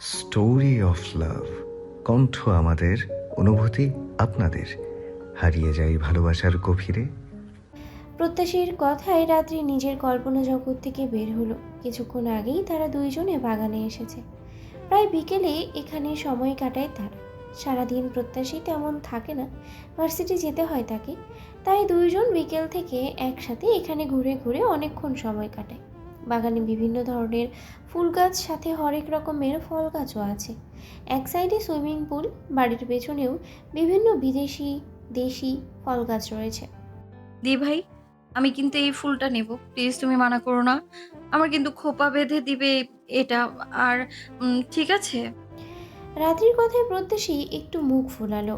Story of love. কণ্ঠ আমাদের, অনুভূতি আপনাদের। হারিয়ে যাই ভালোবাসার গভীরে। প্রত্যাশীর কথায় রাত্রি নিজের কল্পনা জগৎ থেকে বের হলো। কিছুক্ষণ আগেই তারা দুইজনে বাগানে এসেছে। প্রায় বিকেলে এখানে সময় কাটায় তারা। সারাদিন প্রত্যাশী তেমন থাকে না, ভার্সিটি যেতে হয় তাকে। তাই দুইজন বিকেল থেকে একসাথে এখানে ঘুরে ঘুরে অনেকক্ষণ সময় কাটায়। বাগানে বিভিন্ন ধরনের ফুল গাছ, সাথে হরেক রকমের ফল গাছও আছে। এক সাইডে সুইমিং পুল, বাড়ির পেছনেও বিভিন্ন বিদেশি দেশি ফল গাছ রয়েছে। দি ভাই, আমি কিন্তু এই ফুলটা নেব, প্লিজ তুমি মানা করো না। আমার কিন্তু খোপা বেঁধে দিবে এটা। আর ঠিক আছে। রাত্রির কথায় প্রত্যাশী একটু মুখ ফুলালো।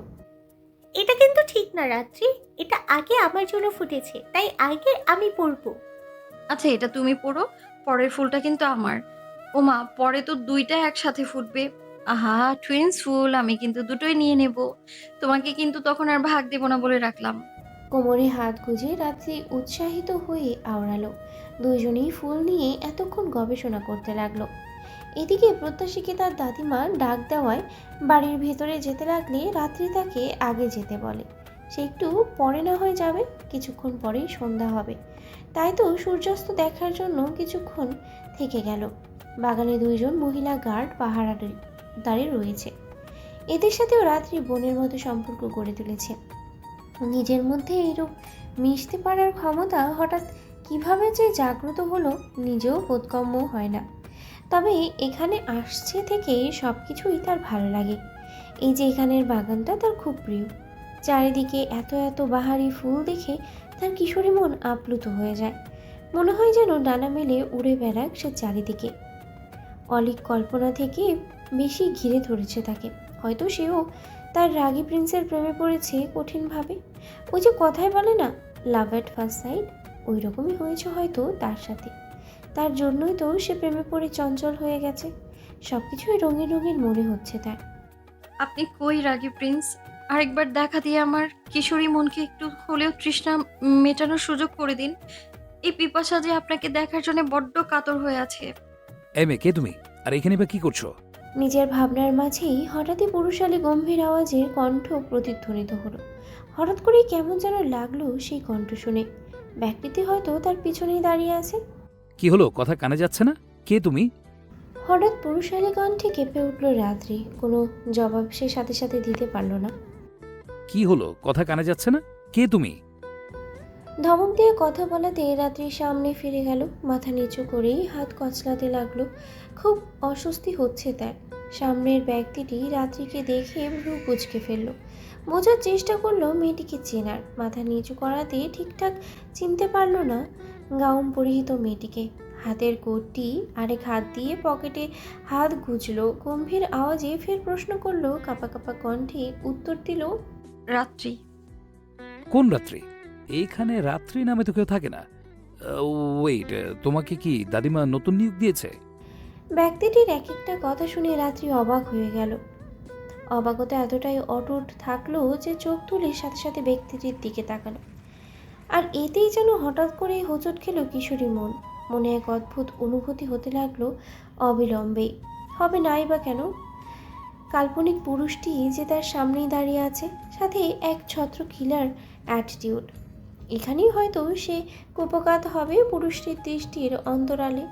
এটা কিন্তু ঠিক না রাত্রি, এটা আগে আমার জন্য ফুটেছে, তাই আগে আমি পরবো। আচ্ছা, এটা তুমি পড়ো, পরের ফুলটা কিন্তু আমার। ওমা, পরে তো দুইটা একসাথে ফুটবে। আহা, টুইন্স ফুল, আমি কিন্তু দুটোই নিয়ে নেব। তোমাকে কিন্তু তখন আর ভাগ দেব না বলে রাখলাম। কোমরে হাত গুজে রাত্রি উৎসাহিত হয়ে আওড়ালো। দুইজনেই ফুল নিয়ে এতক্ষণ গবেষণা করতে লাগলো। এদিকে প্রত্যাশীকে তার দাদিমা ডাক দেওয়ায় বাড়ির ভেতরে যেতে লাগলে রাত্রি তাকে আগে যেতে বলে। সে একটু পরে না হয়ে যাবে, কিছুক্ষণ পরেই সন্ধ্যা হবে। তাই তো সূর্যাস্ত দেখার জন্য কিছুক্ষণ থেকে গেল। বাগানে দুইজন মহিলা গার্ড পাহারা দাঁড়িয়ে রয়েছে। এদের সাথেও রাত্রি বোনের মতো সম্পর্ক গড়ে তুলেছে। নিজের মধ্যে এইরূপ মিশতে পারার ক্ষমতা হঠাৎ কিভাবে যে জাগ্রত হলো নিজেও বোধগম্য হয় না। তবে এখানে আসছে থেকে সব কিছুই তার ভালো লাগে। এই যে এখানের বাগানটা তার খুব প্রিয়। চারিদিকে এত এত বাহারি ফুল দেখে তার কিশোরী মন আপ্লুত হয়ে যায়। মনে হয় যেন ডানা মেলে উড়ে বেড়াক সে চারিদিকে। অলিক কল্পনা থেকে বেশি ঘিরে ধরেছে তাকে। হয়তো সেও তার রাগী প্রিন্সের প্রেমে পড়েছে কঠিনভাবে। ওই যে কথায় বলে না, লাভ অ্যাট ফার্স্ট সাইট, ওই রকমই হয়েছে হয়তো তার সাথে। তার জন্যই তো সে প্রেমে পড়ে চঞ্চল হয়ে গেছে। সব কিছুই রঙিন রঙিন মনে হচ্ছে তার। আপনি কই রাগী প্রিন্স? আরেকবার দেখা দিয়ে আমার কিশোরী মনকে একটু হলেও তৃষ্ণা মেটানোর সুযোগ করে দিন। এই পিপাসা যে আপনাকে দেখার জন্য বড্ড কাতর হয়ে আছে। এই মেয়ে, কে তুমি? আর এখানে বা কি করছো? নিজের ভাবনার মাঝেই হঠাৎই পুরুষালী গম্ভীর আওয়াজের কণ্ঠ প্রতিধ্বনিত হলো। হঠাৎ করেই কেমন যেন লাগলো সেই কণ্ঠ শুনে। ব্যক্তিটি হয়তো তার পিছনেই দাঁড়িয়ে আছে। কি হলো, কথা কানে যাচ্ছে না? কে তুমি? হঠাৎ পুরুষালী কণ্ঠে কেঁপে উঠল রাত্রি। কোনো জবাব সে সাথে সাথে দিতে পারল না। কি হলো, কথা কানে যাচ্ছে না? কে তুমি? ধমক দিয়ে কথা বলাতে রাত্রির সামনে ফিরে গেল। মাথা নিচু করেই হাত কচলাতে লাগলো। খুব অস্বস্তি হচ্ছে তার। সামনের ব্যক্তিটি রাত্রিকে দেখে ভ্রু কুঁচকে ফেলল। বোঝার চেষ্টা করলো মেয়েটিকে চেনার। মাথা নিচু করাতে ঠিকঠাক চিনতে পারল না গাউন পরিহিত মেয়েটিকে। হাতের কোটটি আরেক হাত দিয়ে পকেটে হাত গুজলো। গম্ভীর আওয়াজে ফের প্রশ্ন করলো, কাঁপা কাঁপা কণ্ঠে উত্তর দিল, রাত্রি। কোন রাত্রি? এইখানে রাত্রি নামে তো কেউ থাকে না। ওয়েট, তোমাকে কি দাদিমা নতুন নিয়োগ দিয়েছে? ব্যক্তিটির এক একটা কথা শুনে রাত্রি অবাক হয়ে গেল। অবাকতা এতটাই অটুট থাকলো যে চোখ তুলে সাথে সাথে ব্যক্তিটির দিকে তাকালো। আর এতেই যেন হঠাৎ করেই হোঁচট খেল কিশোরী মন। মনে এক অদ্ভুত অনুভূতি হতে লাগলো অবিলম্বেই। হবে নাই বা কেন, কাল্পনিক পুরুষটি যে তার সামনেই দাঁড়িয়ে আছে, সাথে এক ছত্র কিলার অ্যাটিটিউড। এখানেই হয়তো সে কুপকাত হবে পুরুষটির দৃষ্টির অন্তরালে।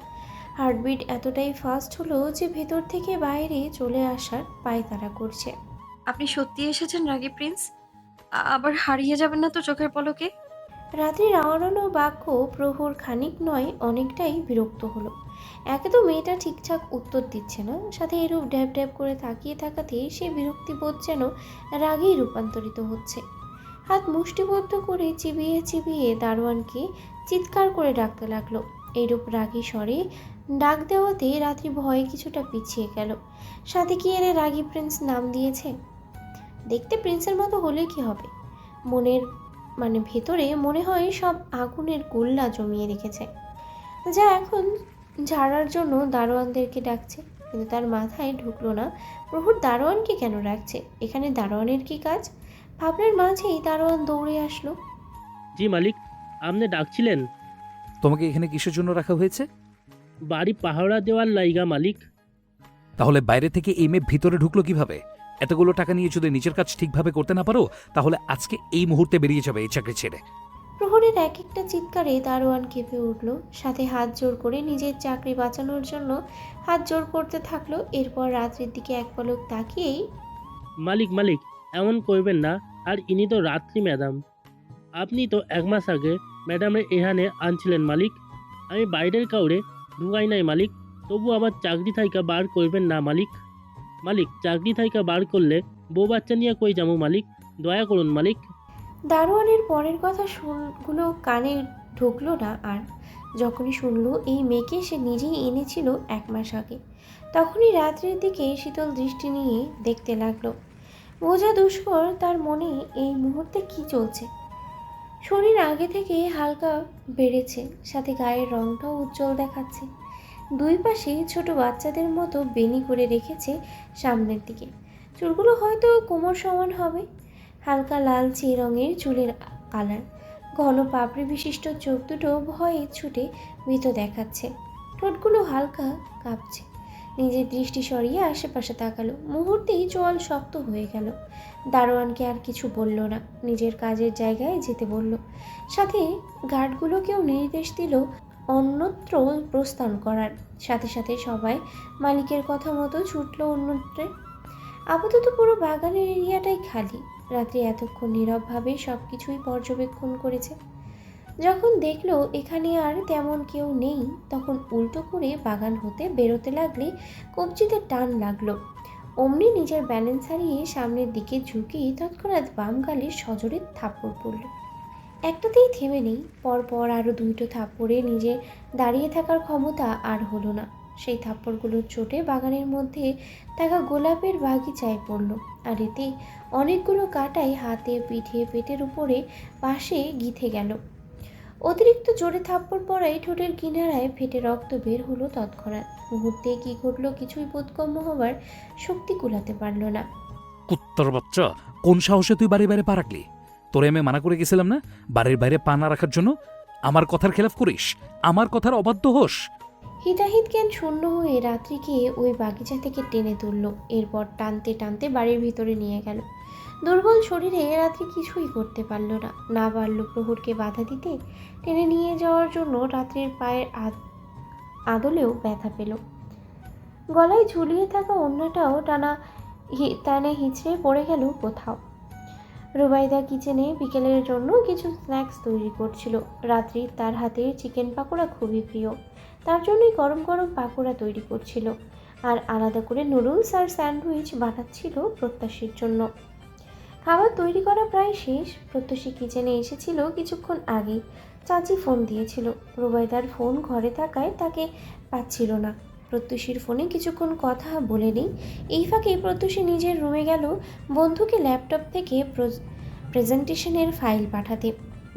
হার্টবিট এতটাই ফাস্ট হলো যে ভেতর থেকে বাইরে চলে আসার পায়তারা করছে। আপনি সত্যি এসেছেন রাগী প্রিন্স? আবার হারিয়ে যাবেন না তো চোখের পলকে? রাত্রির আওড়ানো বাক্য প্রহর খানিক নয় অনেকটাই বিরক্ত হলো। একে তো মেয়েটা ঠিকঠাক উত্তর দিচ্ছে না, সাথে এরূপ ড্যাব ড্যাব করে তাকিয়ে থাকাতে সে বিরক্তিবোধ যেন রাগেই রূপান্তরিত হচ্ছে। হাত মুষ্টিবদ্ধ করে চিবিয়ে চিবিয়ে দারোয়ানকে চিৎকার করে ডাকতে লাগলো। এইরূপ রাগী স্বরে ডাক দেওয়াতে রাত্রি ভয়ে কিছুটা পিছিয়ে গেল। সাথে কি এর রাগী প্রিন্স নাম দিয়েছে। দেখতে প্রিন্সের মতো হলে কি হবে, মনের ভেতরে মনে হয় সব আগুনের গোল্লা জমিয়ে রেখেছে, যা এখন ঝাড়ার জন্য দারোয়ানদেরকে ডাকছে। কিন্তু তার মাথায় ঢুকলো না প্রভুর দারোয়ানকে কেন রাখছে, এখানে দারোয়ানের কি কাজ। ভাবনার মাঝেই দারোয়ান দৌড়ে আসলো। জি মালিক, আপনি ডাকছিলেন? তোমাকে এখানে কিসের জন্য রাখা হয়েছে? বাড়ি পাহারা দেওয়ার লাইগা মালিক। তাহলে বাইরে থেকে এই মেয়ে ভিতরে ঢুকলো কিভাবে? এতগুলো টাকা নিয়ে যদি নিজের কাজ ঠিকভাবে করতে না পারো, তাহলে আজকে এই মুহূর্তে বেরিয়ে যাবে এই চাকরি ছেড়ে। প্রহরের এক একটা চিৎকারে দারোয়ান কেঁপে উঠল, সাথে হাত জোর করে নিজের চাকরি বাঁচানোর জন্য হাত জোর করতে থাকলো। এরপর রাত্রির দিকে এক পলক তাকিয়েই, মালিক মালিক, এমন করবেন না। আর ইনি তো রাত্রি ম্যাডাম। আপনি তো 1 মাস আগে ম্যাডামের এখানে আনছিলেন মালিক। আমি বাইরের কাউরে ঢুকাই নাই মালিক। তবু আমার চাকরি থাইকা বার করবেন না মালিক। মালিক, চাকরি থাইকা বার করলে বউ বাচ্চা নিয়ে কই যাবো মালিক? দয়া করুন মালিক। দারোয়ানের পরের কথা গুলো কানে ঢুকলো না। আর যখনই শুনলো এই মেয়েকে সে নিজেই এনেছিল 1 মাস আগে, তখনই রাত্রির দিকে শীতল দৃষ্টি নিয়ে দেখতে লাগলো। বোঝা দুষ্কর তার মনে এই মুহূর্তে কি চলছে। শরীর আগে থেকে হালকা বেড়েছে, সাথে গায়ের রংটাও উজ্জ্বল দেখাচ্ছে। দুই পাশে ছোট বাচ্চাদের মতো বেনি করে রেখেছে সামনের দিকে। চুলগুলো হয়তো কোমর সমান হবে। হালকা লালচে রঙের চুলের কালার, ঘন পাপড়ি বিশিষ্ট চোখ দুটো ভয়ে ছুটে ভীত দেখাচ্ছে। ঠোঁটগুলো হালকা কাঁপছে। নিজের দৃষ্টি সরিয়ে আশেপাশে তাকালো। মুহূর্তেই চোয়াল শক্ত হয়ে গেল। দারোয়ানকে আর কিছু বলল না, নিজের কাজের জায়গায় যেতে বলল। সাথে গার্ডগুলোকেও নির্দেশ দিল অন্যত্র প্রস্থান করার। সাথে সাথে সবাই মালিকের কথা মতো ছুটল অন্যত্রে। আপাতত পুরো বাগানের এরিয়াটাই খালি। রাত্রি এতক্ষণ নীরবভাবে সব কিছুই পর্যবেক্ষণ করেছে। যখন দেখলো এখানে আর তেমন কেউ নেই, তখন উল্টো করে বাগান হতে বেরোতে লাগলে কবজিতে টান লাগলো। অমনি নিজের ব্যালেন্স হারিয়ে সামনের দিকে ঝুঁকিয়ে তৎক্ষণাৎ বাম গালে সজোরে থাপ্পড় পড়ল। একটাতেই থেমে নেই, পরপর আরও 2টো থাপ্পড়ে নিজের দাঁড়িয়ে থাকার ক্ষমতা আর হলো না। সেই থাপ্পড়গুলোর চোটে বাগানের মধ্যে থাকা গোলাপের বাগিচায় পড়ল। আর এতে অনেকগুলো কাঁটাই হাতে, পিঠে, পেটের উপরে, পাশে গিথে গেল। অতিরিক্ত জোরে থাপ্পড় পড়ায় ঠোঁটের কিনারায় ফেটে রক্ত বের হলো তৎক্ষণাৎ। মুহূর্তে কি ঘটলো কিছুই বোধগম্য হবার শক্তি কুলাতে পারল না। কুত্তার বাচ্চা, কোন সাহসে তুই বাড়ি বাইরে পা রাখলি? তোরে আমি মানা করে গেছিলাম না বাড়ির বাইরে পা না রাখার জন্য? আমার কথার খেলাফ করিস, আমার কথার অবাধ্য হোস। হিতাহিত জ্ঞান শূন্য হয়ে রাত্রিকে ওই বাগিচা থেকে টেনে তুলল। এরপর টানতে টানতে বাড়ির ভিতরে নিয়ে গেল। দুর্বল শরীরে রাত্রি কিছুই করতে পারল না। না পারল প্রহরকে বাধা দিতে। টেনে নিয়ে যাওয়ার জন্য রাত্রির পায়ের আদলেও ব্যথা পেল। গলায় ঝুলিয়ে থাকা ওড়নাটাও টানে হিঁচড়ে পড়ে গেল কোথাও। রুবাইদা কিচেনে বিকেলের জন্য কিছু স্ন্যাক্স তৈরি করছিল। রাত্রি তার হাতের চিকেন পাকোড়া খুবই প্রিয়, তার জন্যই গরম গরম পাকোড়া তৈরি করছিল। আর আলাদা করে নুডলস আর স্যান্ডউইচ বানাচ্ছিল প্রত্যাশীর জন্য। খাবার তৈরি করা প্রায় শেষ। প্রত্যাশী কিচেনে এসেছিল কিছুক্ষণ আগেই। চাচি ফোন দিয়েছিল। রুবাইদার ফোন ঘরে থাকায় তাকে পাচ্ছিল না। প্রত্যুষীর ফোনে কিছুক্ষণ কথা বলে নেই। এই ফাঁকে প্রত্যুষী নিজের রুমে গেল বন্ধুকে ল্যাপটপ থেকে প্রেজেন্টেশনের ফাইল পাঠাতে।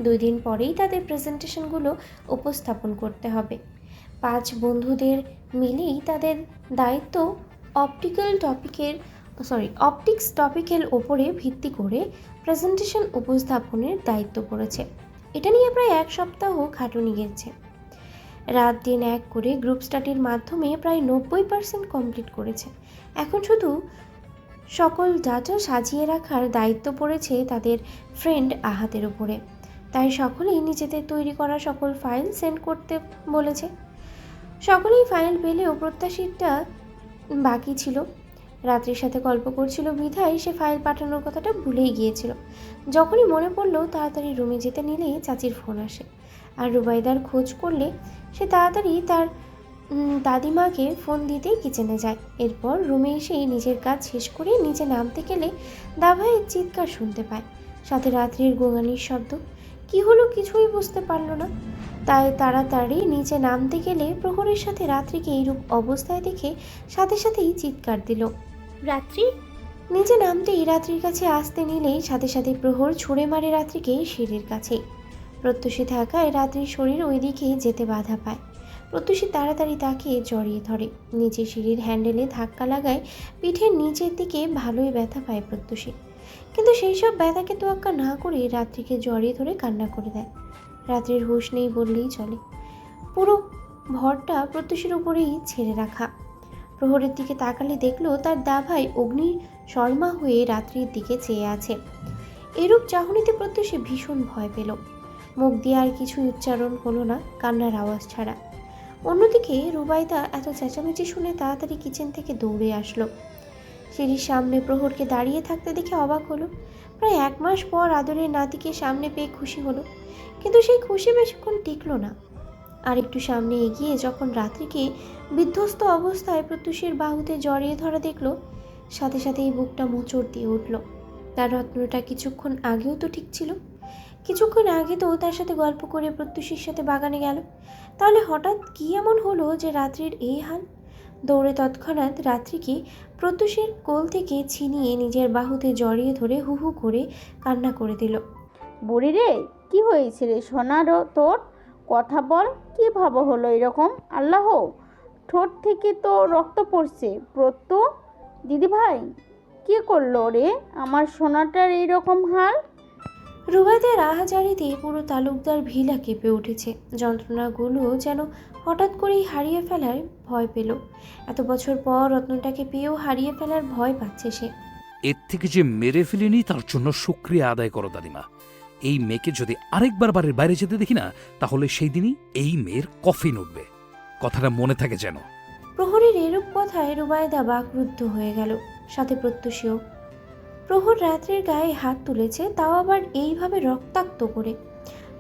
2 দিন পরেই তাদের প্রেজেন্টেশনগুলো উপস্থাপন করতে হবে। 5 বন্ধুদের মিলেই তাদের দায়িত্ব অপটিক্স টপিকের ওপরে ভিত্তি করে প্রেজেন্টেশন উপস্থাপনের দায়িত্ব পড়েছে। এটা নিয়ে প্রায় 1 সপ্তাহ খাটুনি গেছে। রাত দিন এক করে গ্রুপ স্টাডির মাধ্যমে প্রায় 90% কমপ্লিট করেছে। এখন শুধু সকল ডাটা সাজিয়ে রাখার দায়িত্ব পড়েছে তাদের ফ্রেন্ড আহাতের উপরে। তাই সকলেই নিজেদের তৈরি করা সকল ফাইল সেন্ড করতে বলেছে। সকলেই ফাইল পেলেও প্রত্যাশীটা বাকি ছিল। রাত্রির সাথে গল্প করছিল বিধায় সে ফাইল পাঠানোর কথাটা ভুলেই গিয়েছিল। যখনই মনে পড়ল তাড়াতাড়ি রুমে যেতে নিলেই চাচির ফোন আসে। আর রুবাইদার খোঁজ করলে সে তাড়াতাড়ি তার দাদিমাকে ফোন দিতেই কিচেনে যায়। এরপর রুমে এসেই নিজের কাজ শেষ করে নিচে নামতে গেলে দাভাইয়ের চিৎকার শুনতে পায়, সাথে রাত্রির গোঙানির শব্দ। কি হলো কিছুই বুঝতে পারল না। তাই তাড়াতাড়ি নিচে নামতে গেলে প্রহরের সাথে রাত্রিকে এইরূপ অবস্থায় দেখে সাথে সাথেই চিৎকার দিল। রাত্রি, নিচে নামতেই রাত্রির কাছে আসতে নিলেই সাথে সাথে প্রহর ছুঁড়ে মারে রাত্রিকে সিঁড়ির কাছে। প্রত্যুষী থাকায় রাত্রির শরীর ওই দিকে যেতে বাধা পায়। প্রত্যুষী তাড়াতাড়ি তাকে জড়িয়ে ধরে। নিচে সিঁড়ির হ্যান্ডেলে ধাক্কা লাগায় পিঠের নিচের দিকে ভালোই ব্যথা পায় প্রত্যুষী। কিন্তু সেই সব ব্যথাকে তোয়াক্কা না করে রাত্রিকে জড়িয়ে ধরে কান্না করে দেয়। রাত্রির হুঁশ নেই বললেই চলে। পুরো ভরটা প্রত্যুষীর উপরেই ছেড়ে রাখা। প্রহরের দিকে তাকালে দেখলো তার দাভাই অগ্নি শর্মা হয়ে রাত্রির দিকে চেয়ে আছে। এরূপ চাহনিতে প্রত্যুষে ভীষণ ভয় পেল। মুখ দিয়ে আর কিছুই উচ্চারণ হলো না, কান্নার আওয়াজ ছাড়া। অন্যদিকে রুবাইদা এত চেঁচামেচি শুনে তাড়াতাড়ি কিচেন থেকে দৌড়ে আসলো। সিঁড়ির সামনে প্রহরকে দাঁড়িয়ে থাকতে দেখে অবাক হলো। প্রায় 1 মাস পর আদরের নাতিকে সামনে পেয়ে খুশি হলো, কিন্তু সেই খুশি বেশিক্ষণ টিকলো না। আর একটু সামনে এগিয়ে যখন রাত্রিকে বিধ্বস্ত অবস্থায় প্রত্যুষের বাহুতে জড়িয়ে ধরা দেখলো, সাথে সাথেই বুকটা মোচড় দিয়ে উঠল। তার রত্নটা কিছুক্ষণ আগেও তো ঠিক ছিল, কিছুক্ষণ আগে তো তার সাথে গল্প করে প্রত্যুষের সাথে বাগানে গেল। তাহলে হঠাৎ কী এমন হলো যে রাত্রির এই হাল? দৌড়ে তৎক্ষণাৎ রাত্রিকে প্রত্যুষের কোল থেকে ছিনিয়ে নিজের বাহুতে জড়িয়ে ধরে হু হু করে কান্না করে দিল। বুড়ি রে, কি হয়েছে রে সোনারও তোর? কথা বল, কি ভাব হলো এরকম? আল্লাহ, ঠোঁট থেকে তো রক্ত পড়ছে। প্রত্যু দিদিভাই, কি করলো রে আমার সোনাটার এইরকম হাল? রুবাইদের আহাজারিতে পুরো তালুকদার ভিলা কেঁপে উঠেছে। যন্ত্রণাগুলো যেন হঠাৎ করেই হারিয়ে ফেলার ভয় পেল। এত বছর পর রত্নটাকে পেয়েও হারিয়ে ফেলার ভয় পাচ্ছে সে। এর থেকে যে মেরে ফেলিনি তার জন্য শুক্রিয়া আদায় করো দাদিমা। এই মেয়েকে যদি আরেকবার বাড়ির বাইরে যেতে দেখি না, তাহলে সেই দিনই এই মেয়ের কফিন উঠবে। কথাটা মনে থাকে যেন। প্রহরীর এরূপ কথায় রুবাইদা বাকরুদ্ধ হয়ে গেল, সাথে প্রত্যুষেও। প্রহর রাত্রির গায়ে হাত তুলেছে, তাও আবার এইভাবে রক্তাক্ত করে।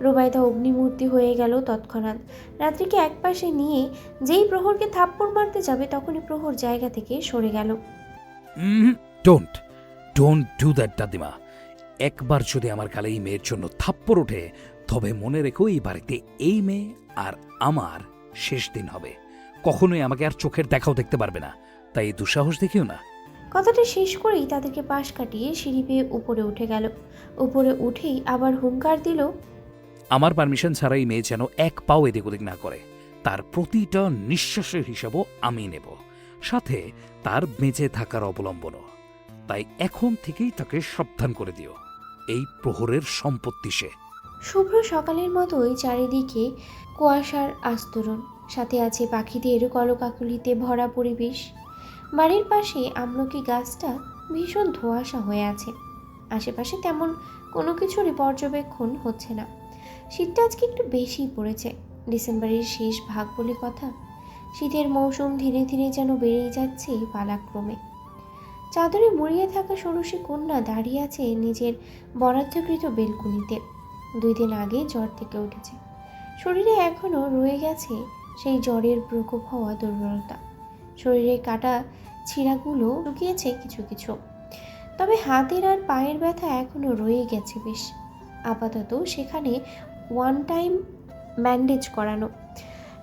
রুবাইদা অগ্নিমূর্তি হয়ে গেল তৎক্ষণাৎ। রাত্রিকে একপাশে নিয়ে যেই প্রহরকে থাপ্পড় মারতে যাবে, তখনই প্রহর জায়গা থেকে সরে গেল। ডোন্ট ডোন্ট ডু দ্যাট দাদিমা। একবার যদি আমার গালে এই মেয়ের জন্য থাপ্পড় ওঠে, তবে মনে রেখো এই বাড়িতে এই মেয়ে আর আমার শেষ দিন হবে। কখনোই আমাকে আর চোখের দেখাও দেখতে পারবে না, তাই এই দুঃসাহস দেখিও না। কথাটা শেষ করেই তাদেরকে পাশ কাটিয়ে সিঁড়ি বেয়ে উপরে উঠে গেল। উপরে উঠেই আবার হুঙ্কার দিল, আমার পারমিশন ছাড়াই মেয়ে যেন এক পাও এদিক ওদিক না করে। তার প্রতিটা নিঃশ্বাসের হিসাবও আমি নেব, সাথে তার বেঁচে থাকার অবলম্বনও। তাই এখন থেকেই তাকে সাবধান করে দিও। এই প্রহরের সম্পত্তি সে। শুভ্র সকালের মতোই চারিদিকে কুয়াশার আস্তরণ, সাথে আছে পাখিদের কলকাকলিতে ভরা পরিবেশ। বাড়ির পাশে আমলকি গাছটা ভীষণ ধোঁয়াশা হয়ে আছে। আশেপাশে তেমন কোনো কিছুরই পর্যবেক্ষণ হচ্ছে না। শীতটা আজকে একটু বেশিই পড়েছে। ডিসেম্বরের শেষ ভাগ বলে কথা। শীতের মৌসুম ধীরে ধীরে যেন বেড়েই যাচ্ছে পালাক্রমে। চাদরে মুড়িয়ে থাকা ষোড়শী কন্যা দাঁড়িয়ে আছে নিজের বরাদ্দকৃত বেলকুনিতে। 2 দিন আগে জ্বর থেকে উঠেছে। শরীরে এখনও রয়ে গেছে সেই জ্বরের প্রকোপ হওয়া দুর্বলতা। শরীরে কাটা ছিঁড়াগুলো লুকিয়েছে কিছু কিছু, তবে হাতের আর পায়ের ব্যথা এখনও রয়ে গেছে বেশ। আপাতত সেখানে 1 টাইম ব্যান্ডেজ করানো।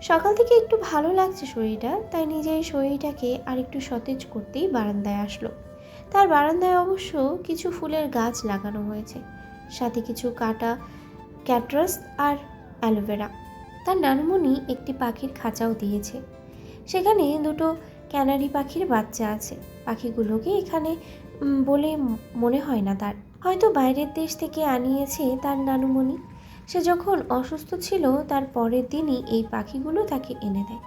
সকাল থেকে একটু ভালো লাগছে শরীরটা, তাই নিজের শরীরটাকে আর একটু সতেজ করতেই বারান্দায় আসলো। তার বারান্দায় অবশ্য কিছু ফুলের গাছ লাগানো হয়েছে, সাথে কিছু কাটা ক্যাকটাস আর অ্যালোভেরা। তার নানুমণি একটি পাখির খাঁচাও দিয়েছে। সেখানে 2টো ক্যানারি পাখির বাচ্চা আছে। পাখিগুলোকে এখানে বলে মনে হয় না তার, হয়তো বাইরের দেশ থেকে আনিয়েছে তার নানুমণি। সে যখন অসুস্থ ছিল তার পরের দিনই এই পাখিগুলো তাকে এনে দেয়।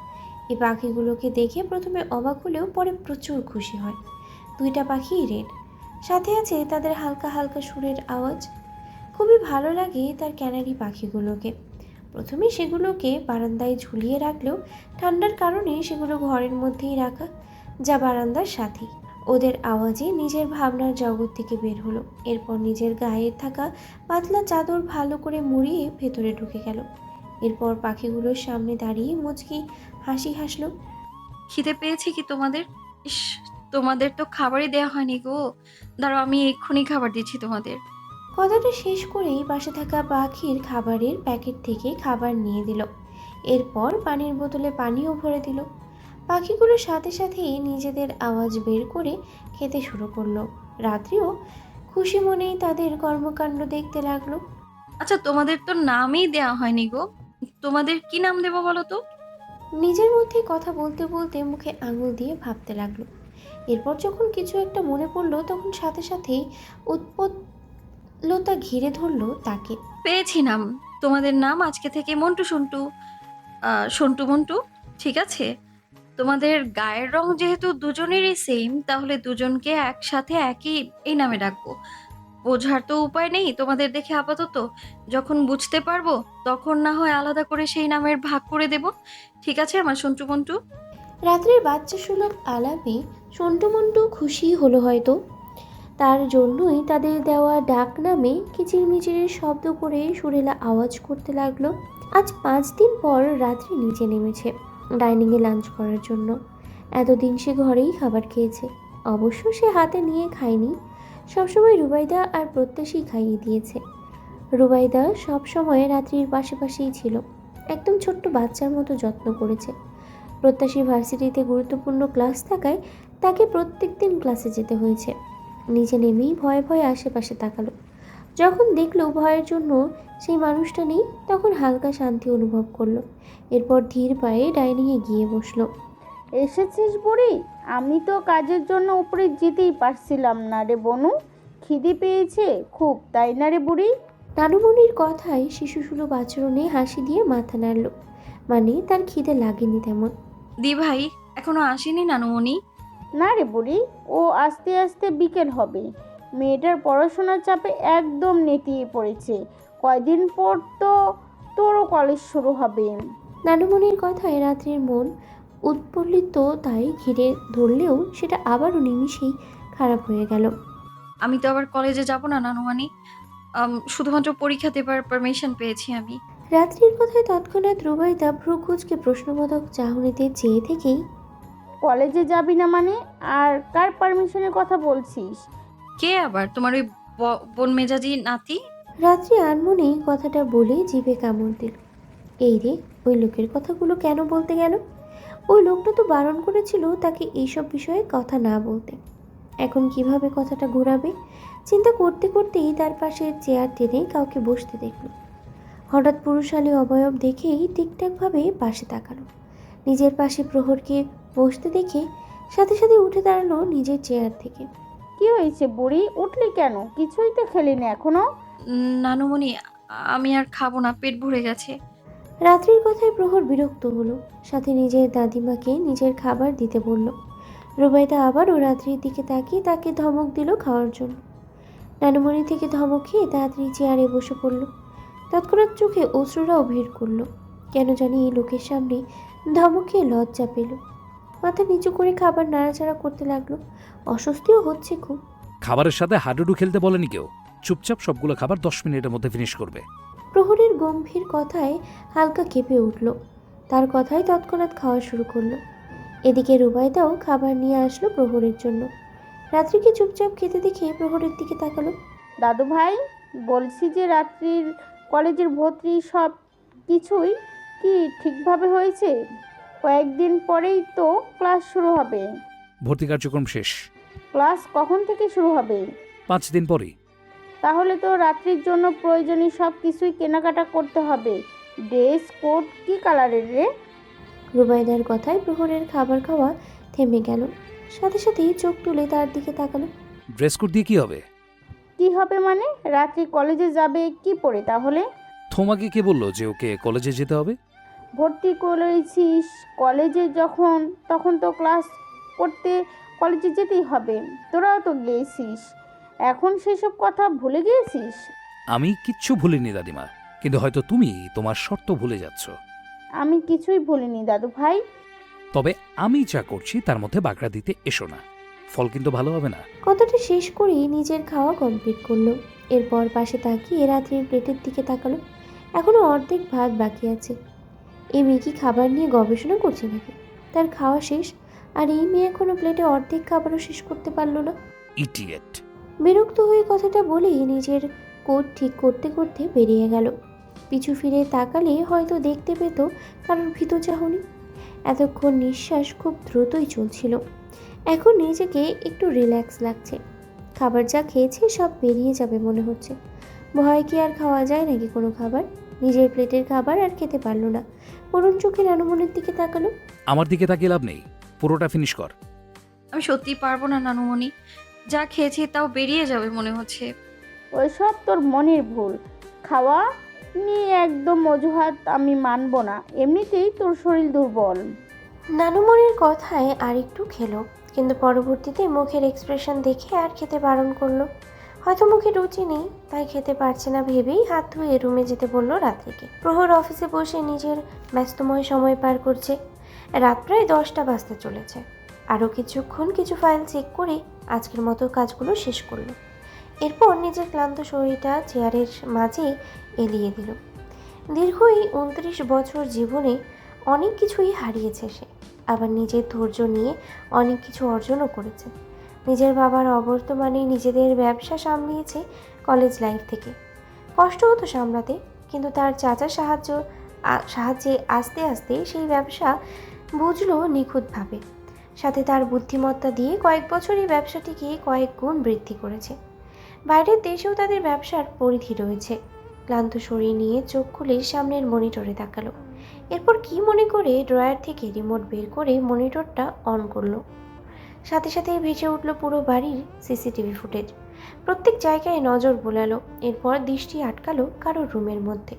এই পাখিগুলোকে দেখে প্রথমে অবাক হলেও পরে প্রচুর খুশি হয়। 2টা পাখি রেড, সাথে আছে তাদের হালকা হালকা সুরের আওয়াজ। খুবই ভালো লাগে তার ক্যানারি পাখিগুলোকে। প্রথমে সেগুলোকে বারান্দায় ঝুলিয়ে রাখলেও ঠান্ডার কারণে সেগুলো ঘরের মধ্যেই রাখা, যা বারান্দার সাথেই। ওদের আওয়াজে নিজের ভাবনার জগৎ থেকে বের হলো। এরপর নিজের গায়ে থাকা পাতলা চাদর ভালো করে মুড়িয়ে ভেতরে ঢুকে গেল। এরপর পাখিগুলোর সামনে দাঁড়িয়ে মুচকি হাসি হাসলো। খিদে পেয়েছে কি তোমাদের? ইস, তোমাদের তো খাবারই দেওয়া হয়নি গো। দাঁড়াও, আমি এক্ষুনি খাবার দিচ্ছি তোমাদের। কথাটা শেষ করেই পাশে থাকা পাখির খাবারের প্যাকেট থেকে খাবার নিয়ে দিল। এরপর পানির বোতলে পানিও ভরে দিল। পাখিগুলোর সাথে সাথেই নিজেদের আওয়াজ বের করে খেতে শুরু করলো। রাত্রিও খুশি মনেই তাদের কর্মকাণ্ড দেখতে লাগলো। আচ্ছা, তোমাদের তো নামই দেওয়া হয়নি গো। তোমাদের কি নাম দেবো বলো তো? নিজের মধ্যে কথা বলতে বলতে মুখে আঙুল দিয়ে ভাবতে লাগলো। এরপর যখন কিছু একটা মনে পড়লো, তখন সাথে সাথেই উৎপত্লতা ঘিরে ধরলো তাকে। পেয়েছি নাম। তোমাদের নাম আজকে থেকে মন্টু সন্টু। সন্টু মন্টু, ঠিক আছে? তো তোমাদের গায়ের রং যেহেতু দুজনেরই সেম, তাহলে দুজনকে একসাথে একই এই নামে ডাকবো। বোঝার তো উপায় নেই তোমাদের দেখে আপাতত, যখন বুঝতে পারবো তখন না হয় আলাদা করে সেই নামের ভাগ করে দেব। ঠিক আছে আমার সন্টু মন্টু? রাত্রির বাচ্চা সুলভ আলাপে সন্টু মন্টু খুশি হলো হয়তো। তার জন্যই তাদের দেওয়া ডাক নামে কিচিরমিচিরের শব্দ করে সুরেলা আওয়াজ করতে লাগলো। আজ 5 দিন পর রাত্রি নিচে নেমেছে ডাইনিংয়ে লাঞ্চ করার জন্য। এতদিন সে ঘরেই খাবার খেয়েছে। অবশ্য সে হাতে নিয়ে খায়নি, সবসময় রুবাইদা আর প্রত্যাশী খাইয়ে দিয়েছে। রুবাইদা সবসময় রাত্রির পাশেই ছিল, একদম ছোট্ট বাচ্চার মতো যত্ন করেছে। প্রত্যাশী ভার্সিটিতে গুরুত্বপূর্ণ ক্লাস থাকায় তাকে প্রত্যেক দিন ক্লাসে যেতে হয়েছে। নিচে নেমেই ভয়ে ভয়ে আশেপাশে তাকালো। যখন দেখলো ভয়ের জন্য সেই মানুষটা নেই, তখন হালকা শান্তি অনুভব করলো। এরপর ধীর পায়ে ডাইনিংয়ে গিয়ে বসলো। এসেছিস বুড়ি? আমি তো কাজের জন্য উপরে যেতেই পারছিলাম না রে বনু। খিদে পেয়েছে খুব, তাই না রে বুড়ি? নানুমণির কথায় শিশুসুলভ আচরণে হাসি দিয়ে মাথা নাড়ল, মানে তার খিদে লাগেনি তেমন। দি ভাই এখনো আসেনি নানুমণি? না রে বুড়ি, ও আস্তে আস্তে বিকেল হবে। মেয়েটার পড়াশোনার চাপে একদম নেতিয়ে পড়েছে। কয়দিন পর তো তোরও কলেজ শুরু হবে। নানুমণির কথায় রাত্রির মন উৎফুল্লিত, তাই ঘিরে ধরলেও সেটা আবারও নিমিষেই খারাপ হয়ে গেল। আমি তো আবার কলেজে যাব না নানুমণি, শুধুমাত্র পরীক্ষা দেবার পারমিশন পেয়েছি আমি। রাত্রির কথায় তৎক্ষণাৎ রুবাইদা ভ্রু কুঁচকে প্রশ্নবোধক চাহনিতে চেয়ে থেকেই, কলেজে যাবি না মানে? আর কার পারমিশনের কথা বলছিস? কে আবার? তোমার ওই বোন মেজাজি নাতি? রাত্রি আনমনে কথাটা বলে জিভে কামড় দিল। এই রে, ওই লোকের কথাগুলো কেন বলতে গেল? ওই লোকটা তো বারণ করেছিল তাকে এইসব বিষয়ে কথা না বলতে। এখন কিভাবে কথাটা ঘোরাবে? চিন্তা করতে করতেই তার পাশে চেয়ার টেনে কাউকে বসতে দেখল। হঠাৎ পুরুষালী অবয়ব দেখেই ঠিকঠাকভাবে পাশে তাকালো। নিজের পাশে প্রহরকে বসতে দেখে সাথে সাথে উঠে দাঁড়ালো নিজের চেয়ার থেকে। কি হয়েছে বুড়ি, উঠলি কেন? কিছুই তো খেলি না এখনো। নানুমণি, আমি আর খাবো না, পেট ভরে গেছে। রাত্রির কথায় প্রহর বিরক্ত হলো, সাথে নিজের দাদিমাকে নিজের খাবার দিতে বলল। রুবাইদা আবারও রাত্রির দিকে তাকিয়ে তাকে ধমক দিল খাওয়ার জন্য। নানুমণি থেকে ধমক খেয়ে তাড়াতাড়ি চেয়ারে বসে পড়ল। তৎক্ষণাৎ চোখে অশ্রুরাও ভিড় করলো। কেন জানি এই লোকের সামনে ধমক খেয়ে লজ্জা পেল। মাথা নিচু করে খাবার নাড়াচাড়া করতে লাগলো। অস্বস্তিও হচ্ছে খুব। খাবারের সাথে হাডুডু খেলতে বলেনি কেউ। চুপচাপ সবগুলো খাবার 10 মিনিটের মধ্যে ফিনিশ করবে। প্রহরের গম্ভীর কথায় হালকা কেঁপে উঠল। তার কথায় তৎক্ষণাৎ খাওয়া শুরু করলো। এদিকে রুবাইদাও খাবার নিয়ে আসলো প্রহরের জন্য। রাত্রিকে চুপচাপ খেতে দেখে প্রহরের দিকে তাকালো। দাদু ভাই, বলছি যে রাত্রির কলেজের ভর্তি সব কিছুই কি ঠিকভাবে হয়েছে? কয়েকদিন পরেই তো ক্লাস শুরু হবে। ভর্তি কার্যক্রম শেষ। ক্লাস কখন থেকে শুরু হবে? 5 দিন পরেই। তাহলে তো রাত্রির জন্য প্রয়োজনীয় সব কিছুই কেনাকাটা করতে হবে। ড্রেস কোড কী কালারের রে? রুবাইদার কথায় প্রহরের খাবার খাওয়া থেমে গেল। সাথে সাথেই চোখ তুলে তার দিকে তাকালো। ড্রেস কোড দিয়ে কি হবে? কি হবে মানে? রাত্রি কলেজে যাবে কি পরে তাহলে? তোমাকে কে বললো যে ওকে কলেজে যেতে হবে? ভর্তি করেছিস কলেজে যখন, তখন তো ক্লাস করতে কলেজে যেতেই হবে। তোরাও তো গিয়েছিস, এখন সেসব কথা ভুলে গিয়েছিস? আমি কিচ্ছু ভুলিনি দাদিমা, কিন্তু হয়তো তুমি তোমার শর্ত ভুলে যাচ্ছ। আমি কিছুই ভুলিনি দাদু ভাই। তবে আমি যা করছি তার মধ্যে বাগড়া দিতে এসো না, ফল কিন্তু ভালো হবে না। কথাটা শেষ করেই নিজের খাওয়া কমপ্লিট করলো। এরপর পাশে তাকিয়ে রাত্রির প্লেটের দিকে তাকালো। এখনো অর্ধেক ভাত বাকি আছে। এই মেয়ে কি খাবার নিয়ে গবেষণা করছে নাকি? তার খাওয়া শেষ, আর এই মেয়ে এখনো প্লেটে অর্ধেক খাবারও শেষ করতে পারলো না। ইডিয়েট। বিরক্ত হয়ে কথাটা বলেই নিজের কোট ঠিক করতে করতে বেরিয়ে গেল। পিছু ফিরে তাকালে হয়তো দেখতে পেত কারোর ভীত চাহনি। এতক্ষণ নিঃশ্বাস খুব দ্রুতই চলছিল। এখন নিজেকে একটু রিল্যাক্স লাগছে। খাবার যা খেয়েছে সব বেরিয়ে যাবে মনে হচ্ছে। ভয় কি আর খাওয়া যায় নাকি কোনো খাবার? নিজের প্লেটের খাবার আর খেতে পারল না। করুণ চোখে নানুমণির দিকে তাকালো। আমার দিকে তাকিয়ে লাভ নেই, পুরোটা ফিনিশ কর। আমি সত্যি পারবো না নানুমণি, যা খেয়েছি তাও বেরিয়ে যাবে মনে হচ্ছে। ওইসব তোর মনের ভুল। খাওয়া নিয়ে একদম অজুহাত আমি মানব না, এমনিতেই তোর শরীর দুর্বল। নানুমণির কথায় আর একটু খেলো, কিন্তু পরবর্তীতে মুখের এক্সপ্রেশন দেখে আর খেতে বারণ করলো। হয়তো মুখে রুচি নেই, তাই খেতে পারছে না ভেবেই হাত ধুয়ে রুমে যেতে বলল রাত্রিকে। প্রহর অফিসে বসে নিজের ব্যস্তময় সময় পার করছে। রাত প্রায় 10টা বাজতে চলেছে। আরও কিছুক্ষণ কিছু ফাইল চেক করে আজকের মতো কাজগুলো শেষ করলো। এরপর নিজের ক্লান্ত শরীরটা চেয়ারের মাঝে এলিয়ে দিল। দীর্ঘ এই 29 বছর জীবনে অনেক কিছুই হারিয়েছে সে, আবার নিজের ধৈর্য নিয়ে অনেক কিছু অর্জনও করেছে। নিজের বাবার অবর্তমানে নিজেদের ব্যবসা সামলিয়েছে কলেজ লাইফ থেকে। কষ্ট হতো সামলাতে, কিন্তু তার চাচার সাহায্যে আস্তে আস্তে সেই ব্যবসা বুঝলো নিখুঁতভাবে। সাথে তার বুদ্ধিমত্তা দিয়ে কয়েক বছর এই ব্যবসাটিকে কয়েক গুণ বৃদ্ধি করেছে। বাইরের দেশেও তাদের ব্যবসার পরিধি রয়েছে। ক্লান্ত শরীর নিয়ে চোখ খুলে সামনের মনিটরে তাকালো। এরপর কি মনে করে ড্রয়ার থেকে রিমোট বের করে মনিটরটা অন করলো। সাথে সাথে ভেসে উঠল পুরো বাড়ির সিসিটিভি ফুটেজ। প্রত্যেক জায়গায় নজর বোলালো। এরপর দৃষ্টি আটকালো কারোর রুমের মধ্যে।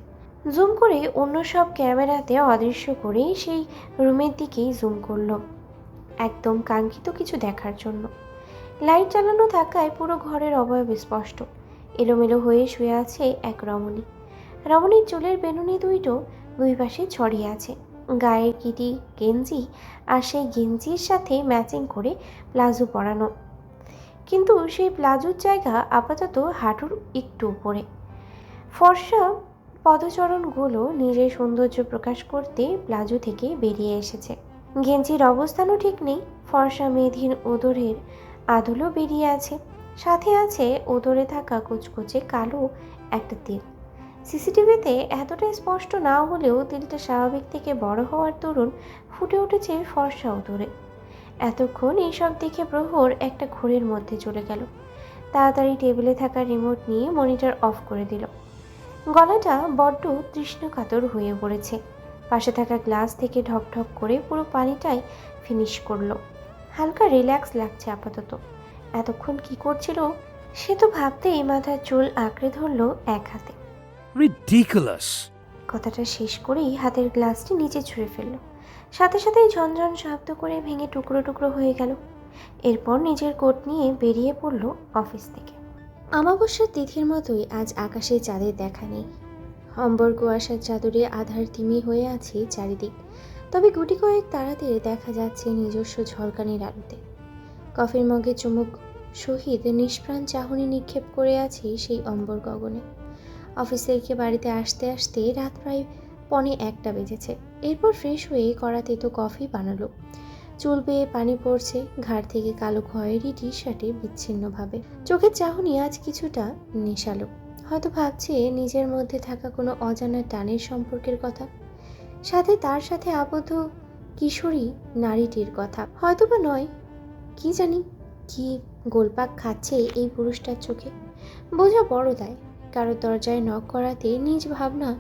জুম করে অন্য সব ক্যামেরাতে অদৃশ্য করে সেই রুমের দিকেই জুম করলো, একদম কাঙ্ক্ষিত কিছু দেখার জন্য। লাইট চালানো থাকায় পুরো ঘরের অবয়ব স্পষ্ট। এলোমেলো হয়ে শুয়ে আছে এক রমণী। রমণীর চুলের বেনুনি দুই পাশে ছড়িয়ে আছে। গায়ের কিটি গেঞ্জি, আর সেই গেঞ্জির সাথে ম্যাচিং করে প্লাজো পরানো, কিন্তু সেই প্লাজোর জায়গা আপাতত হাঁটুর একটু উপরে। ফর্সা পদচরণগুলো নিজের সৌন্দর্য প্রকাশ করতে প্লাজো থেকে বেরিয়ে এসেছে। গেঞ্জির অবস্থানও ঠিক নেই। ফর্সা মেয়েধীর উদরের আদলও বেরিয়ে আছে। সাথে আছে উদরে থাকা কুচকুচে কালো একটা তিল। সিসিটিভিতে এতটা স্পষ্ট না হলেও তিলটা স্বাভাবিক থেকে বড় হওয়ার দরুন ফুটে উঠেছে ফর্সা উদরে। এতক্ষণ এইসব দেখে প্রহর একটা ঘোরের মধ্যে চলে গেল। তাড়াতাড়ি টেবিলে থাকা রিমোট নিয়ে মনিটর অফ করে দিল। গলাটা বড্ড তৃষ্ণকাতর হয়ে পড়েছে। পাশে থাকা গ্লাস থেকে ঢকঢক করে পুরো পানিটাই ফিনিশ করলো। হালকা রিল্যাক্স লাগছে আপাতত। এতক্ষণ কি করছিল সে তো ভাবতেই মাথার চুল আঁকড়ে ধরলো এক হাতে। রিডিকুলাস। কথাটা শেষ করেই হাতের গ্লাসটি নিচে ছুঁড়ে ফেলল। সাথে সাথেই ঝনঝন শব্দ করে ভেঙে টুকরো টুকরো হয়ে গেল। এরপর নিজের কোট নিয়ে বেরিয়ে পড়ল অফিস থেকে। অমাবস্যার তিথির মতোই আজ আকাশে চাঁদের দেখা নেই। অম্বর কুয়াশার চাদরে আধার তিমি হয়ে আছে চারিদিক। তবে গুটি কয়েক তারাতে দেখা যাচ্ছে নিজস্ব ঝলকানির আলোতে। কফির মগে চুমুক সহিত নিষ্প্রাণ চাহনি নিক্ষেপ করে আছে সেই অম্বর গগনে। অফিস থেকে বাড়িতে আসতে আসতে রাত প্রায় 1:45 বেজেছে। এরপর ফ্রেশ হয়ে কড়া তেতো কফি বানালো। চুল বেয়ে পানি পড়ছে, ঘাড় থেকে কালো খয়েরি টি শার্টে বিচ্ছিন্নভাবে। চোখের চাহনি আজ কিছুটা নেশালো। হয়তো ভাবছে নিজের মধ্যে থাকা কোনো অজানা টানের সম্পর্কের কথা, সাথে তার সাথে আবদ্ধ কিশোরী নারীটির কথা। হয়তো বা নয়, কি জানি কি গোলপাক খাচ্ছে এই পুরুষটার চোখে। বোঝা বড় দায়। কারো দরজায় নক করাতে নিজ ভাবনা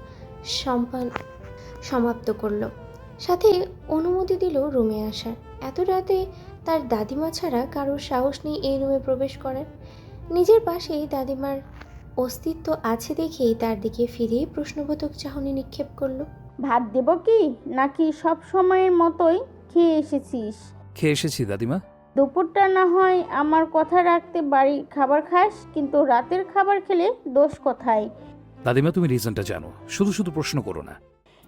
সমাপ্ত করলো। সাথে অনুমতি দিল রুমে আসার। এত রাতে তার দাদিমা ছাড়া কারোর সাহস নেই এই রুমে প্রবেশ করার। নিজের পাশেই দাদিমার অস্তিত্ব আছে দেখেই তার দিকে ফিরে প্রশ্নবোধক চাহনি নিক্ষেপ করলো। ভাত দেব কি, নাকি সব সময়ের মতোই খেয়ে এসেছিস? খেয়ে এসেছি দাদিমা। দুপুরটা না হয় আমার কথা রাখতে বাড়ির খাবার খাস, কিন্তু রাতের খাবার খেলে দোষ কোথায়? দাদিমা, তুমি রিজনটা জানো, শুধু শুধু প্রশ্ন করো না।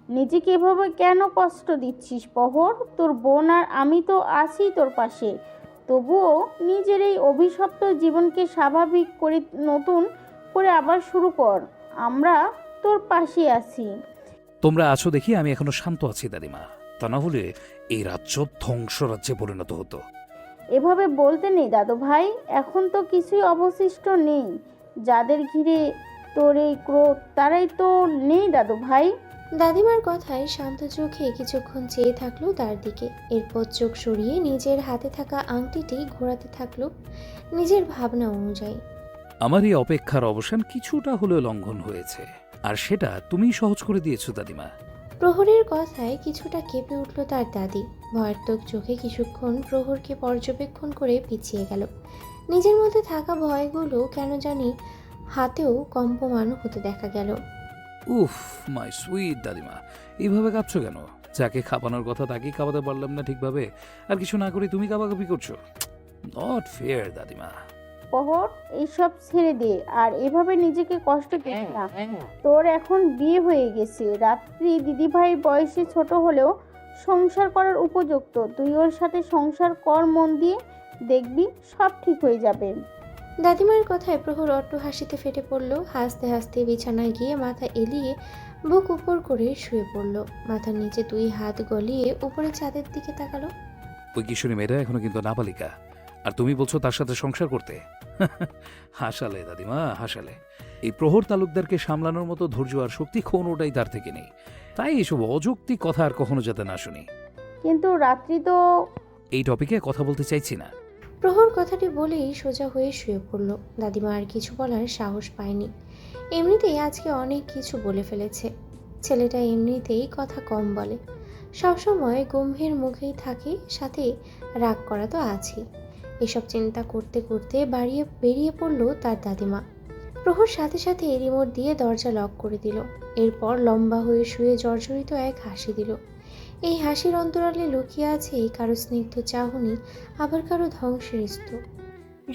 নিজেকে এভাবে কেন কষ্ট দিচ্ছিস প্রহর? তোর বোন আর আমি তো আছি তোর পাশে। তবুও নিজের এই অভিশপ্ত জীবনকে স্বাভাবিক করে নতুন করে আবার শুরু কর। আমরা তোর পাশে আছি। তোমরা আছো দেখি আমি এখনো শান্ত আছি দাদিমা, তা না হলে এই রাজ্য ধ্বংস রাজ্যে পরিণত হতো। এভাবে বলতে নেই দাদু ভাই, এখন তো কিছুই অবশিষ্ট নেই। যাদের ঘিরে তোর এই ক্রোধ তারাই তো নেই দাদু ভাই। দাদিমার কথায় শান্ত চোখে কিছুক্ষণ চেয়ে থাকলো তার দিকে। এরপর চোখ সরিয়ে নিজের হাতে থাকা আংটিটি ঘোরাতে থাকলো নিজের ভাবনা অনুযায়ী। আমার এই অপেক্ষার অবসান কিছুটা হলেও লঙ্ঘন হয়েছে, আর সেটা তুমিই সহজ করে দিয়েছো দাদিমা। প্রহরের কথায় কিছুটা কেঁপে উঠল তার দাদি। ভয়ার্থক চোখে কিছুক্ষণ প্রহরকে পর্যবেক্ষণ করে পিছিয়ে গেল। নিজের মধ্যে থাকা ভয়গুলো কেন জানি হাতেও কম্পমান হতে দেখা গেল। উফ, মাই সুইট দাদিমা, এইভাবে কাঁপছো কেন? যাকে খাওয়ানোর কথা তাকেই খাওয়াতে পারলাম না ঠিকভাবে, আর কিছু না করে তুমি কাবাকাবি করছো। নট ফেয়ার দাদিমা। প্রহর, এইসব ছেড়ে দে আর এভাবে নিজেকে কষ্ট দিস না। তোর এখন বিয়ে হয়ে গেছে। রাত্রি দিদিভাই বয়সে ছোট হলেও সংসার করার উপযুক্ত। তুই ওর সাথে সংসার কর মন দিয়ে, দেখবি সব ঠিক হয়ে যাবে। দাদিমার কথায় প্রহর অট্ট হাসিতে ফেটে পড়ল। হাসতে হাসতে বিছানায় গিয়ে মাথা এলিয়ে বুক উপর করে শুয়ে পড়ল। মাথার নিচে 2 হাত গলিয়ে উপরে চাঁদের দিকে তাকালো। ওই কিশোরী মেয়েটা এখনো কিন্তু নাবালিকা, আর তুমি বলছো তার সাথে সংসার করতে? হাসালে দাদিমা, হাসালে। এই প্রহর তালুকদারকে সামলানোর মতো ধৈর্য আর শক্তি কোনোটাই তার থেকে নেই। তাই এসব অযৌক্তিক কথা আর কখনো যাতে না শুনি। কিন্তু রাত্রি তো... এই টপিকে কথা বলতে চাইছি না। প্রহর কথাটি বলেই সোজা হয়ে শুয়ে পড়ল। দাদিমা আর কিছু বলার সাহস পায়নি। এমনিতেই আজকে অনেক কিছু বলে ফেলেছে। ছেলেটা এমনিতেই কথা কম বলে, সবসময় গম্ভীর মুখেই থাকে, সাথে রাগ করা তো আছেই। এসব চিন্তা করতে করতে বেরিয়ে পড়ল তার দাদিমা। প্রহর সাথে সাথে রিমোট দিয়ে দরজা লক করে দিল। এরপর লম্বা হয়ে শুয়ে জর্জরিত এক হাসি দিল। এই হাসির অন্তরালে লুকিয়ে আছে কারো স্নিগ্ধ চাহনি, আবার কারো ধ্বংসের স্তূপ।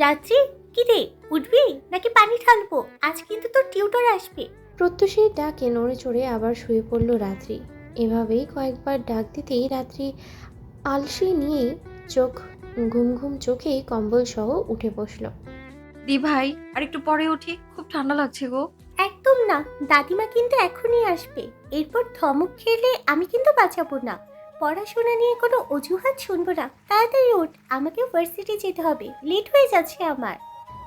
রাত্রি, কি রে, উঠবি নাকি পানি ঢালবো? আজ কিন্তু তোর টিউটর আসবে। প্রত্যুষের ডাকে নড়ে চড়ে আবার শুয়ে পড়ল রাত্রি। এভাবেই কয়েকবার ডাক দিতেই রাত্রি আলসি নিয়ে ঘুম ঘুম চোখেই কম্বল সহ উঠে বসল। দি ভাই, আর একটু পরে উঠি, খুব ঠান্ডা লাগছে গো। একদম না, দাদিমা কিন্তু এখনই আসবে। এরপর ধমক খেলে আমি কিন্তু বাঁচাবো না। পড়াশোনা নিয়ে কোনো অজুহাত শুনবো না। তাড়াতাড়ি ওঠ, আমাকে ভার্সিটি যেতে হবে, লেট হয়ে যাচ্ছে আমার।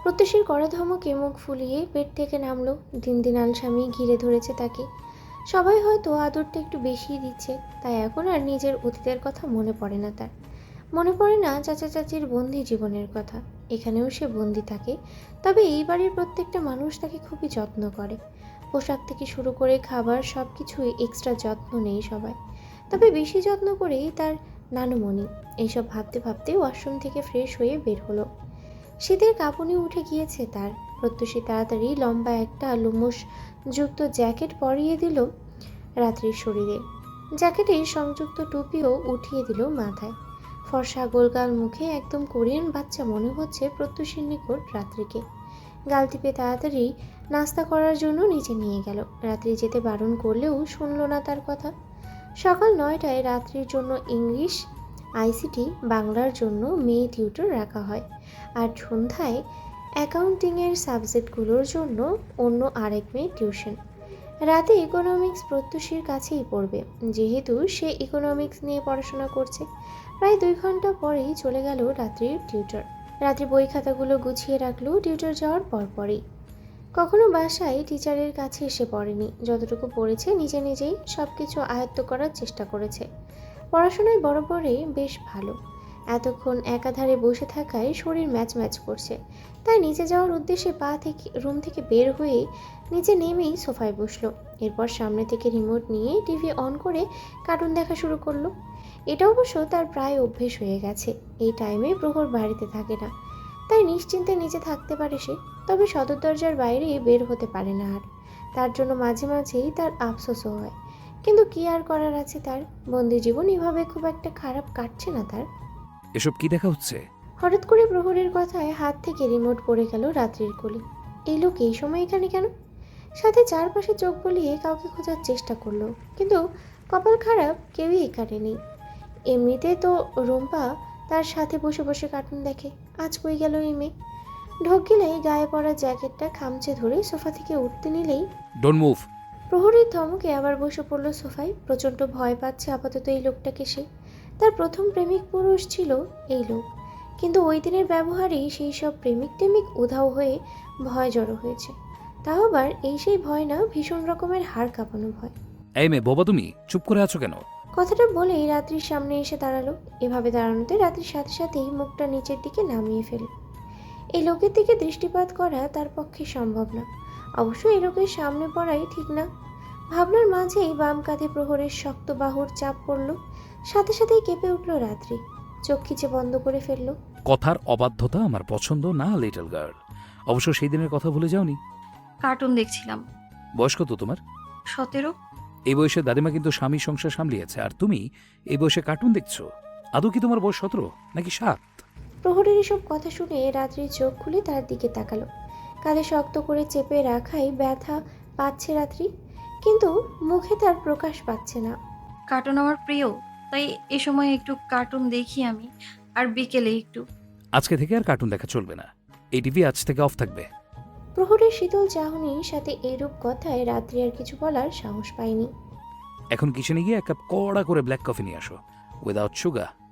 প্রত্যুষের কড়া ধমকে মুখ ফুলিয়ে পেট থেকে নামলো। দিন দিন আলসামি ঘিরে ধরেছে তাকে। সবাই হয়তো আদরটা একটু বেশিই দিচ্ছে, তাই এখন আর নিজের অতীতের কথা মনে পড়ে না তার। মনে পড়ে না চাচা চাচির বন্দি জীবনের কথা। এখানেও সে বন্দি থাকে, তবে এই বাড়ির প্রত্যেকটা মানুষ তাকে খুবই যত্ন করে। পোশাক থেকে শুরু করে খাবার সব কিছুই এক্সট্রা যত্ন নেই সবাই, তবে বেশি যত্ন করেই তার নানুমণি। এইসব ভাবতে ভাবতে ওয়াশরুম থেকে ফ্রেশ হয়ে বের হলো। শীতের কাঁপুনি উঠে গিয়েছে তার। প্রত্যুষী তাড়াতাড়ি লম্বা একটা লোমশ যুক্ত জ্যাকেট পরিয়ে দিল রাত্রির শরীরে। জ্যাকেটের সংযুক্ত টুপিও উঠিয়ে দিল মাথায়। ফর্সা গোলগাল মুখে একদম কোরিয়ান বাচ্চা মনে হচ্ছে প্রত্যুষীর নিকট রাত্রিকে। গাল টিপে তাড়াতাড়ি নাস্তা করার জন্য নিচে নিয়ে গেল। রাত্রি যেতে বারণ করলেও শুনল না তার কথা। সকাল 9টায় রাত্রির জন্য ইংলিশ, আইসিটি, বাংলার জন্য মেয়ে টিউটর রাখা হয়, আর সন্ধ্যায় অ্যাকাউন্টিংয়ের সাবজেক্টগুলোর জন্য অন্য আরেক মেয়ে টিউশন। রাতে ইকোনমিক্স প্রত্যুষীর কাছেই পড়বে, যেহেতু সে ইকোনমিক্স নিয়ে পড়াশোনা করছে। প্রায় 2 ঘন্টা পরেই চলে গেল রাত্রির টিউটর। রাত্রি বই খাতাগুলো গুছিয়ে রাখলো টিউটর যাওয়ার পরপরই। কখনো বাসায় টিচারের কাছে এসে পড়েনি। যতটুকু পড়েছে নিজে নিজেই সব কিছু আয়ত্ত করার চেষ্টা করেছে। পড়াশোনায় বরাবরই বেশ ভালো। এতক্ষণ একাধারে বসে থাকায় শরীর ম্যাচ ম্যাচ করছে, তাই নিচে যাওয়ার উদ্দেশ্যে রুম থেকে বের হয়ে নিচে নেমেই সোফায় বসলো। এরপর সামনে থেকে রিমোট নিয়ে টিভি অন করে কার্টুন দেখা শুরু করলো। এটা অবশ্য তার প্রায় অভ্যেস হয়ে গেছে। এই টাইমে প্রহর বাড়িতে থাকে না, তাই নিশ্চিন্তে নিচে থাকতে পারে সে। তবে সদর দরজার বাইরে বের হতে পারে না আর। তার জন্য মাঝে মাঝেই তার আফসোসও হয়, কিন্তু কি আর করার আছে তার। বন্দি জীবন এভাবে খুব একটা খারাপ কাটছে না তার। এসব কি দেখা হচ্ছে? হঠাৎ করে প্রহরের কথায় হাত থেকে রিমোট পড়ে গেল রাত্রির কোলে। এই লোক এই সময় এখানে কেন? সাথে চারপাশে চোখ বলিয়ে কাউকে খোঁজার চেষ্টা করলো, কিন্তু কপাল খারাপ, কেউই এখানে নেই। এমনিতে তো রুম্পা তার সাথে বসে বসে কার্টুন দেখে, আজ কই গেল এই মেয়ে? ঢোক গেলেই গায়ে পড়া জ্যাকেটটা খামচে ধরে সোফা থেকে উঠতে নিলেই ডোন্ট মুভ। প্রহরীর ধমকে আবার বসে পড়ল সোফায়। প্রচণ্ড ভয় পাচ্ছে আপাতত এই লোকটাকে সে। তার প্রথম প্রেমিক পুরুষ ছিল এই লোক, কিন্তু ওই দিনের ব্যবহারেই সেই সব প্রেমিক উধাও হয়ে ভয় জড়ো হয়েছে। তাও আবার এই সেই ভয় না, ভীষণ রকমের হাড় কাঁপানো ভয়। এই মেয়ে বোবা, তুমি চুপ করে আছো কেন? কথাটা বলেই রাত্রির সামনে এসে দাঁড়ালো। এভাবে দাঁড়ানোতে রাত্রির সাথে সাথেই মুখটা নিচের দিকে নামিয়ে ফেল। এই লোকের দিকে দৃষ্টিপাত করা তার পক্ষে সম্ভব না। অবশ্য এই লোকের সামনে পড়াই ঠিক না। ভাবনার মাঝেই বাম কাঁধে প্রহরের শক্ত বাহুর চাপ পড়ল। সাথে সাথেই কেঁপে উঠল রাত্রি, চোখ খিচে বন্ধ করে ফেলল। কথার অবাধ্যতা আমার পছন্দ না, লিটল গার্ল। অবশ্য সেই দিনের কথা ভুলে যাওনি। কার্টুন দেখছিলাম। বয়স কত তোমার? 17। এই বয়সে দাদিমা কিন্তু স্বামী সংসার সামলিয়েছে, আর তুমি এই বয়সে কার্টুন দেখছো। আদৌ কি তোমার বয়স 17 নাকি 7? প্রহরের এসব কথা শুনে রাত্রির চোখ খুলে তার দিকে তাকালো। কাঁধে শক্ত করে চেপে রাখাই ব্যথা পাচ্ছে রাত্রি, কিন্তু মুখে তার প্রকাশ পাচ্ছে না। কার্টুন আমার প্রিয়, তাই এ সময় একটু কার্টুন দেখি আমি, আর বিকেলে একটু। আজকে থেকে আর কার্টুন দেখা চলবে না, এই টিভি আজ থেকে অফ থাকবে। প্রহরের শীতল চাহনির সাথে এরূপ কথায় রাত্রি আর কিছু বলার সাহস পায়নি। এখন কিচেনে গিয়ে এক কাপ কড়া করে ব্ল্যাক কফি নিয়ে আসো, উইদাউট সুগার।